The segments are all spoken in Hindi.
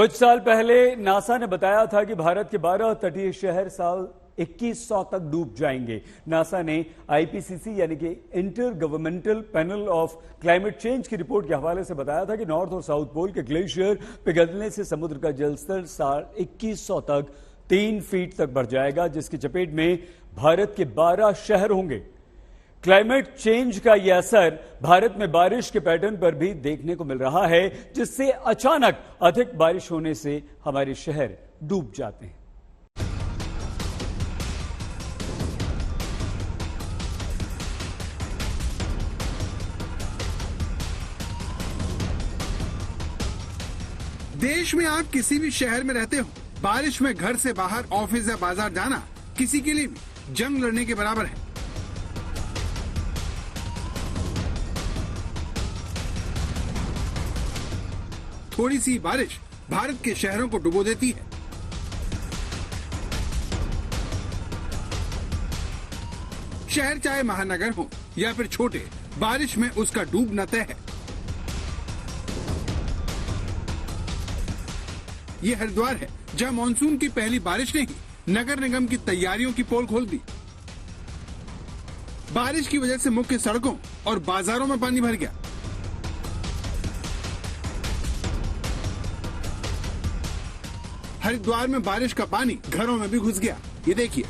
कुछ साल पहले नासा ने बताया था कि भारत के 12 तटीय शहर साल 2100 तक डूब जाएंगे। नासा ने आईपीसीसी यानी कि inter governmental panel of climate change की रिपोर्ट के हवाले से बताया था कि नॉर्थ और साउथ पोल के ग्लेशियर पिघलने से समुद्र का जलस्तर साल 2100 तक 3 फीट तक बढ़ जाएगा, जिसकी चपेट में भारत के 12 शहर होंगे। क्लाइमेट चेंज का यह असर भारत में बारिश के पैटर्न पर भी देखने को मिल रहा है, जिससे अचानक अधिक बारिश होने से हमारे शहर डूब जाते हैं। देश में आप किसी भी शहर में रहते हो, बारिश में घर से बाहर ऑफिस या बाजार जाना किसी के लिए भी जंग लड़ने के बराबर है। थोड़ी सी बारिश भारत के शहरों को डुबो देती है। शहर चाहे महानगर हो या फिर छोटे, बारिश में उसका डूबना तय है। ये हरिद्वार है, जहां मानसून की पहली बारिश ने ही नगर निगम की तैयारियों की पोल खोल दी। बारिश की वजह से मुख्य सड़कों और बाजारों में पानी भर गया। हरिद्वार में बारिश का पानी घरों में भी घुस गया। ये देखिए,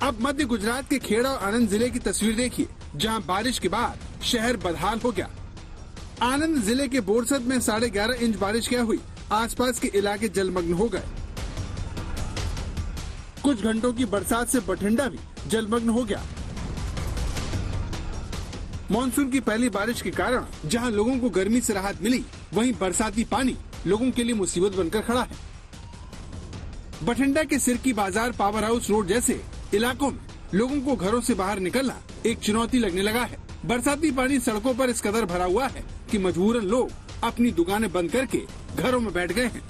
अब मध्य गुजरात के खेड़ा और आनंद जिले की तस्वीर देखिए, जहां बारिश के बाद शहर बदहाल हो गया। आनंद जिले के बोरसद में 11.5 इंच बारिश क्या हुई, आसपास के इलाके जलमग्न हो गए। कुछ घंटों की बरसात से बठिंडा भी जलमग्न हो गया। मानसून की पहली बारिश के कारण जहां लोगों को गर्मी से राहत मिली, वहीं बरसाती पानी लोगों के लिए मुसीबत बनकर खड़ा है। बठिंडा के सिरकी बाजार, पावर हाउस रोड जैसे इलाकों में लोगों को घरों से बाहर निकलना एक चुनौती लगने लगा है। बरसाती पानी सड़कों पर इस कदर भरा हुआ है कि मजबूरन लोग अपनी दुकानें बंद करके घरों में बैठ गए हैं।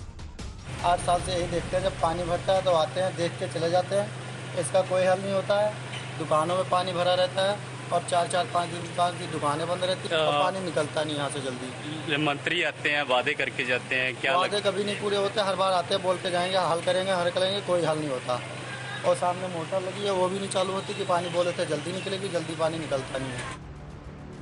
8 साल से यही देखते हैं, जब पानी भरता है तो आते हैं, देख के चले जाते हैं। इसका कोई हल नहीं होता है। दुकानों में पानी भरा रहता है और 4-5 दिन तक की दुकानें बंद रहती है और पानी निकलता नहीं यहाँ से जल्दी। मंत्री आते हैं, वादे करके जाते हैं, क्या वादे कभी नहीं पूरे होते। हर बार आते हैं, बोल के जाएंगे, हल करेंगे, हल करेंगे, कोई हल नहीं होता। और सामने मोटर लगी है, वो भी नहीं चालू होती कि पानी बोले थे जल्दी निकलेगी, जल्दी पानी निकलता नहीं है।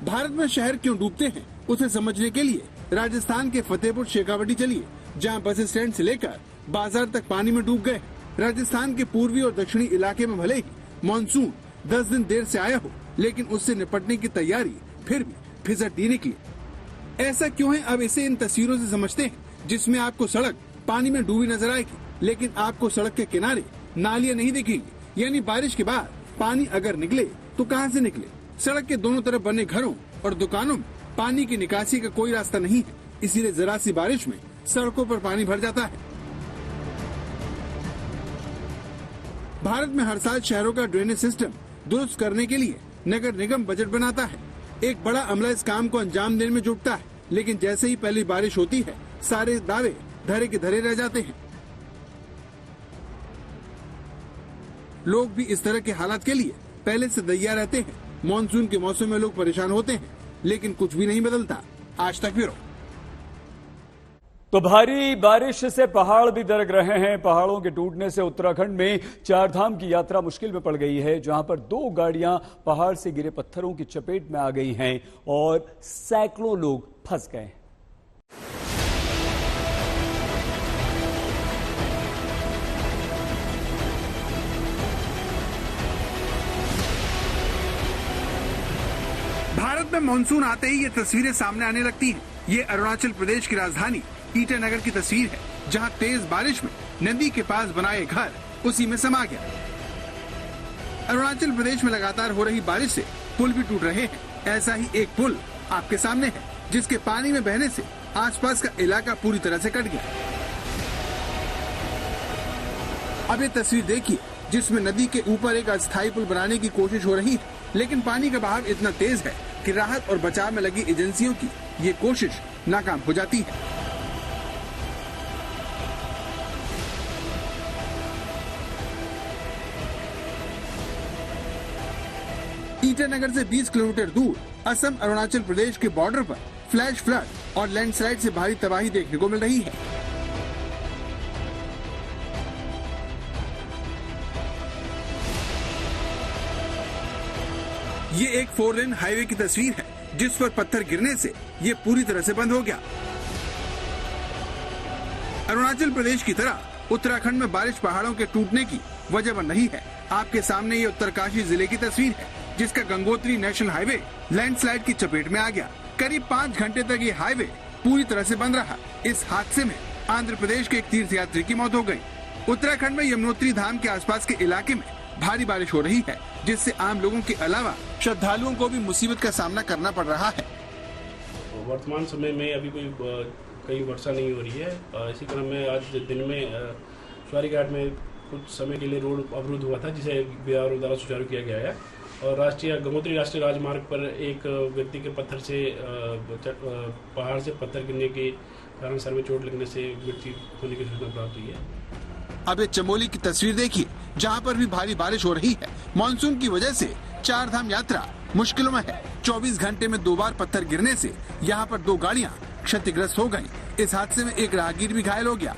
भारत में शहर क्यों डूबते हैं, उसे समझने के लिए राजस्थान के फतेहपुर शेखावटी चलिए, जहां बस स्टैंड से लेकर बाजार तक पानी में डूब गए। राजस्थान के पूर्वी और दक्षिणी इलाके में भले ही मानसून 10 दिन देर से आया हो, लेकिन उससे निपटने की तैयारी फिर भी फिसलती निकली। ऐसा क्यों है, अब इसे इन तस्वीरों से समझते हैं, जिसमें आपको सड़क पानी में डूबी नजर आएगी, लेकिन आपको सड़क के किनारे नालियां नहीं दिखेंगी। यानी बारिश के बाद पानी अगर निकले तो कहां से निकले। सड़क के दोनों तरफ बने घरों और दुकानों में पानी की निकासी का कोई रास्ता नहीं है, इसीलिए जरा सी बारिश में सड़कों पर पानी भर जाता है। भारत में हर साल शहरों का ड्रेनेज सिस्टम दुरुस्त करने के लिए नगर निगम बजट बनाता है। एक बड़ा अमला इस काम को अंजाम देने में जुटता है, लेकिन जैसे ही पहली बारिश होती है, सारे दावे धरे के धरे रह जाते हैं। लोग भी इस तरह के हालात के लिए पहले से तैयार रहते हैं। मानसून के मौसम में लोग परेशान होते हैं, लेकिन कुछ भी नहीं बदलता। आज तक ब्यूरो। तो भारी बारिश से पहाड़ भी दरक रहे हैं। पहाड़ों के टूटने से उत्तराखंड में 4 धाम की यात्रा मुश्किल में पड़ गई है, जहां पर 2 गाड़ियां पहाड़ से गिरे पत्थरों की चपेट में आ गई हैं और सैकड़ों लोग फंस गए हैं। भारत में मानसून आते ही ये तस्वीरें सामने आने लगती हैं। ये अरुणाचल प्रदेश की राजधानी ईटानगर की तस्वीर है, जहां तेज बारिश में नदी के पास बनाए घर उसी में समा गया। अरुणाचल प्रदेश में लगातार हो रही बारिश से पुल भी टूट रहे हैं। ऐसा ही एक पुल आपके सामने है, जिसके पानी में बहने से आसपास का इलाका पूरी तरह से कट गया। अब ये तस्वीर देखिए, जिसमें नदी के ऊपर एक अस्थायी पुल बनाने की कोशिश हो रही है, लेकिन पानी का बहाव इतना तेज है कि राहत और बचाव में लगी एजेंसियों की ये कोशिश नाकाम हो जाती है। ईटानगर से 20 किलोमीटर दूर असम अरुणाचल प्रदेश के बॉर्डर पर फ्लैश फ्लड और लैंडस्लाइड से भारी तबाही देखने को मिल रही है। ये एक 4 लेन हाईवे की तस्वीर है जिस पर पत्थर गिरने से ये पूरी तरह से बंद हो गया। अरुणाचल प्रदेश की तरह उत्तराखंड में बारिश पहाड़ों के टूटने की वजह बन रही है। आपके सामने ये उत्तरकाशी जिले की तस्वीर है जिसका गंगोत्री नेशनल हाईवे लैंडस्लाइड की चपेट में आ गया। करीब 5 घंटे तक ये हाईवे पूरी तरह से बंद रहा। इस हादसे में आंध्र प्रदेश के एक तीर्थयात्री की मौत हो गई। उत्तराखंड में यमुनोत्री धाम के आसपास के इलाके में भारी बारिश हो रही है जिससे आम लोगों के अलावा श्रद्धालुओं को भी मुसीबत का सामना करना पड़ रहा है। वर्तमान समय में अभी कहीं वर्षा नहीं हो रही है। इसी क्रम में आज दिन में शिवारी घाट में कुछ समय के लिए रोड अवरुद्ध हुआ था जिसे बिहार द्वारा सुचारू किया गया है। और गंगोत्री राष्ट्रीय राजमार्ग पर एक व्यक्ति के पहाड़ से पत्थर गिरने के कारण सर में चोट लगने से मृत्यु होने की सूचना प्राप्त हुई है। अब ये चमोली की तस्वीर देखिए जहाँ पर भी भारी बारिश हो रही है। मानसून की वजह से 4 धाम यात्रा मुश्किलों में है। 24 घंटे में 2 बार पत्थर गिरने से यहाँ पर 2 गाड़ियाँ क्षतिग्रस्त हो गयी। इस हादसे में एक राहगीर भी घायल हो गया।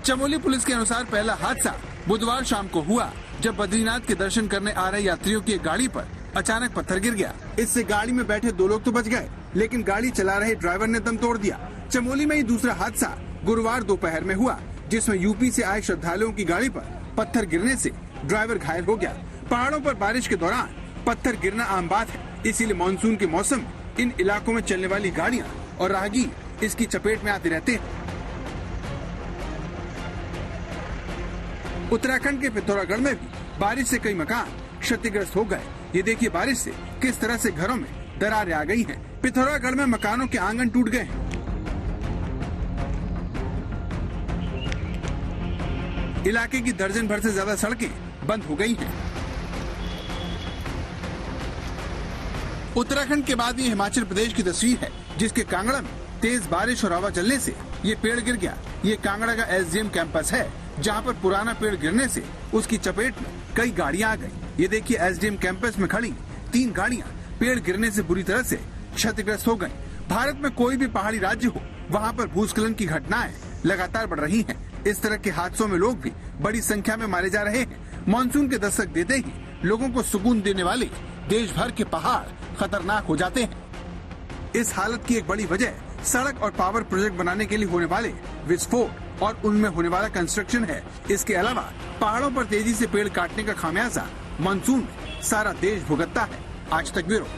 चमोली पुलिस के अनुसार पहला हादसा बुधवार शाम को हुआ जब बद्रीनाथ के दर्शन करने आ रहे यात्रियों की एक गाड़ी पर अचानक पत्थर गिर गया। इससे गाड़ी में बैठे 2 लोग तो बच गए लेकिन गाड़ी चला रहे ड्राइवर ने दम तोड़ दिया। चमोली में ही दूसरा हादसा गुरुवार दोपहर में हुआ जिसमें यूपी से आए श्रद्धालुओं की गाड़ी पर पत्थर गिरने से ड्राइवर घायल हो गया। पहाड़ों पर बारिश के दौरान पत्थर गिरना आम बात है, इसीलिए मानसून के मौसम इन इलाकों में चलने वाली गाड़ियां और राहगीर इसकी चपेट में आते रहते हैं। उत्तराखंड के पिथौरागढ़ में भी बारिश से कई मकान क्षतिग्रस्त हो गए। ये देखिए बारिश से किस तरह से घरों में दरारें आ गई हैं। पिथौरागढ़ में मकानों के आंगन टूट गए हैं। इलाके की दर्जन भर से ज्यादा सड़कें बंद हो गई हैं। उत्तराखंड के बाद ये हिमाचल प्रदेश की तस्वीर है जिसके कांगड़ा में तेज बारिश और हवा चलने से ये पेड़ गिर गया। ये कांगड़ा का एसडीएम कैंपस है जहाँ पर पुराना पेड़ गिरने से उसकी चपेट में कई गाड़ियां आ गई। ये देखिए एसडीएम कैंपस में खड़ी 3 गाड़ियां पेड़ गिरने से बुरी तरह से क्षतिग्रस्त हो गयी। भारत में कोई भी पहाड़ी राज्य हो वहाँ पर भूस्खलन की घटनाएं लगातार बढ़ रही हैं। इस तरह के हादसों में लोग भी बड़ी संख्या में मारे जा रहे हैं। मानसून के दस्तक देते ही लोगों को सुकून देने वाले देश भर के पहाड़ खतरनाक हो जाते हैं। इस हालत की एक बड़ी वजह सड़क और पावर प्रोजेक्ट बनाने के लिए होने वाले विस्फोट और उनमें होने वाला कंस्ट्रक्शन है। इसके अलावा पहाड़ों पर तेजी से पेड़ काटने का खामियाजा मानसून में सारा देश भुगतता है। आज तक ब्यूरो।